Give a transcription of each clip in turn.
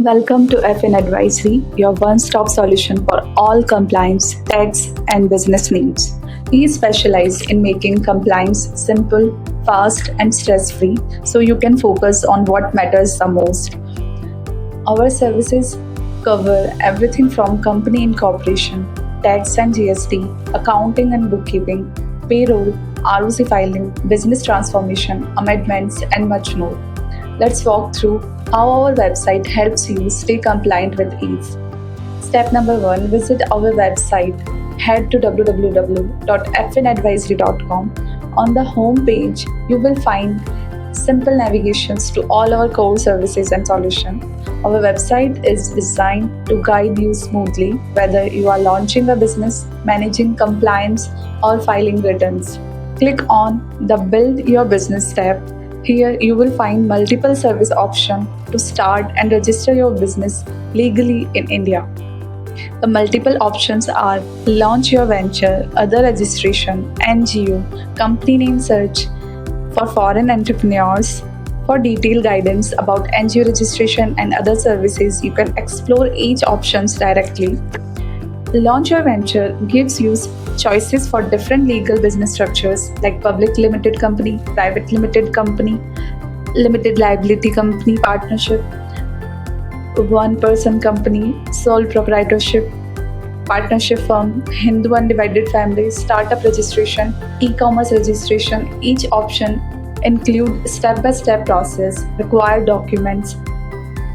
Welcome to FN Advisory, your one stop solution for all compliance, tax, and business needs. We specialize in making compliance simple, fast, and stress free so you can focus on what matters the most. Our services cover everything from company incorporation, tax and GST, accounting and bookkeeping, payroll, ROC filing, business transformation, amendments, and much more. Let's walk through how our website helps you stay compliant with ease. Step number 1, visit our website. Head to www.fnadvisory.com. On the home page, you will find simple navigations to all our core services and solutions. Our website is designed to guide you smoothly whether you are launching a business, managing compliance, or filing returns. Click on the Build Your Business tab. Here you will find multiple service options to start and register your business legally in India. The multiple options are Launch Your Venture, Other Registration, NGO, Company Name Search for foreign entrepreneurs. For detailed guidance about NGO registration and other services, you can explore each options directly. Launch Your Venture gives you choices for different legal business structures like public limited company, private limited company, limited liability company, partnership, one person company, sole proprietorship, partnership firm, Hindu undivided family, startup registration, e-commerce registration. Each option include step-by-step process, required documents,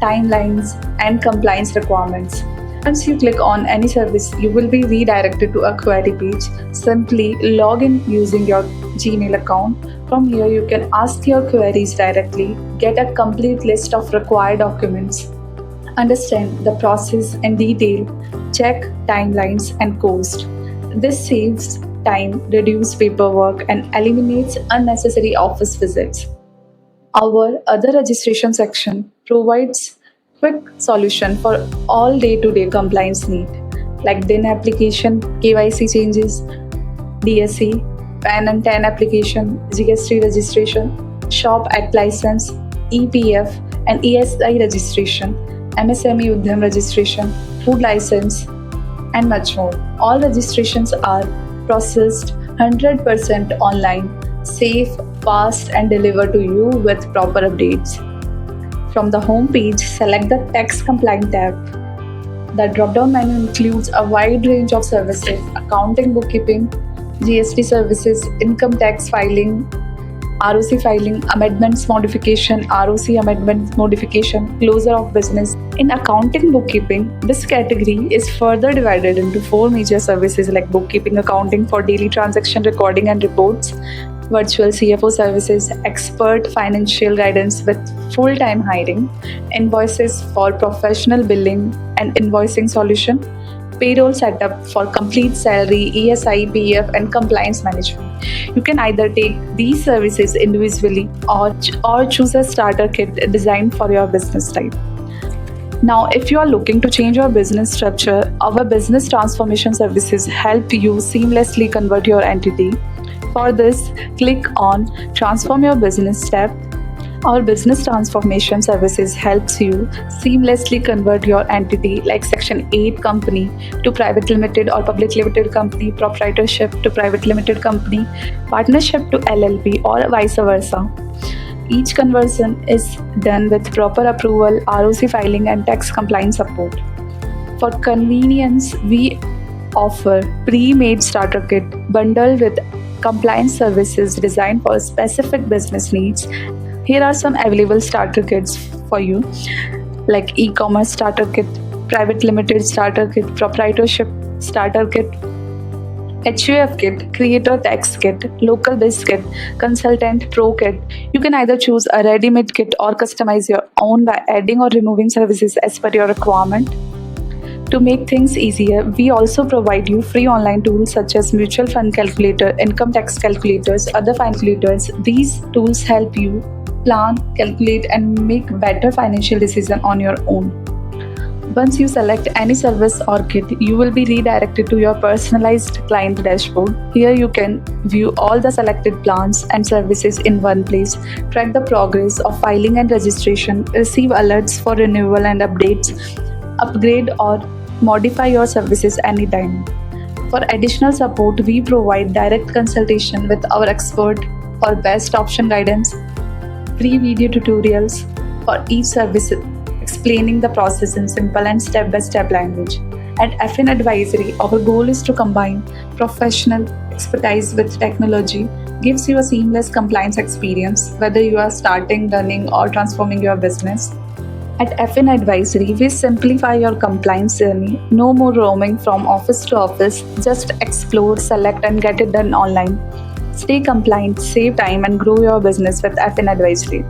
timelines, and compliance requirements. Once you click on any service, you will be redirected to a query page. Simply log in using your Gmail account. From here, you can ask your queries directly, get a complete list of required documents, understand the process in detail, check timelines and cost. This saves time, reduces paperwork, and eliminates unnecessary office visits. Our other registration section provides quick solution for all day-to-day compliance need like DIN application, KYC changes, DSC, PAN and TAN application, GST registration, Shop Act license, EPF and ESI registration, MSME Udyam registration, food license, and much more. All registrations are processed 100% online, safe, fast, and delivered to you with proper updates. From the home page, select the Tax Compliant tab. The drop-down menu includes a wide range of services: accounting, bookkeeping, GST services, income tax filing, ROC filing, amendments modification, ROC amendments modification, closure of business. In accounting bookkeeping, this category is further divided into 4 major services like bookkeeping, accounting for daily transaction recording and reports, virtual CFO services, expert financial guidance with full-time hiring, invoices for professional billing and invoicing solution, payroll setup for complete salary, ESI, PF, and compliance management. You can either take these services individually or choose a starter kit designed for your business type. Now, if you are looking to change your business structure, our business transformation services help you seamlessly convert your entity. For this, click on Transform Your Business tab. Our business transformation services helps you seamlessly convert your entity like Section 8 company to private limited or public limited company, proprietorship to private limited company, partnership to LLP, or vice versa. Each conversion is done with proper approval, ROC filing, and tax compliance support. For convenience, we offer pre-made starter kit bundled with compliance services designed for specific business needs. Here are some available starter kits for you like e-commerce starter kit, private limited starter kit, proprietorship starter kit, HUF kit, creator tax kit, local biz kit, consultant pro kit. You can either choose a ready-made kit or customize your own by adding or removing services as per your requirement. To make things easier, we also provide you free online tools such as mutual fund calculator, income tax calculators, other calculators. These tools help you plan, calculate, and make better financial decisions on your own. Once you select any service or kit, you will be redirected to your personalized client dashboard. Here you can view all the selected plans and services in one place, track the progress of filing and registration, receive alerts for renewal and updates, upgrade or modify your services anytime. For additional support, we provide direct consultation with our expert for best option guidance, free video tutorials for each service explaining the process in simple and step-by-step language. At FN Advisory, our goal is to combine professional expertise with technology, gives you a seamless compliance experience whether you are starting, running, or transforming your business. At FN Advisory, we simplify your compliance journey. No more roaming from office to office. Just explore, select, and get it done online. Stay compliant, save time, and grow your business with FN Advisory.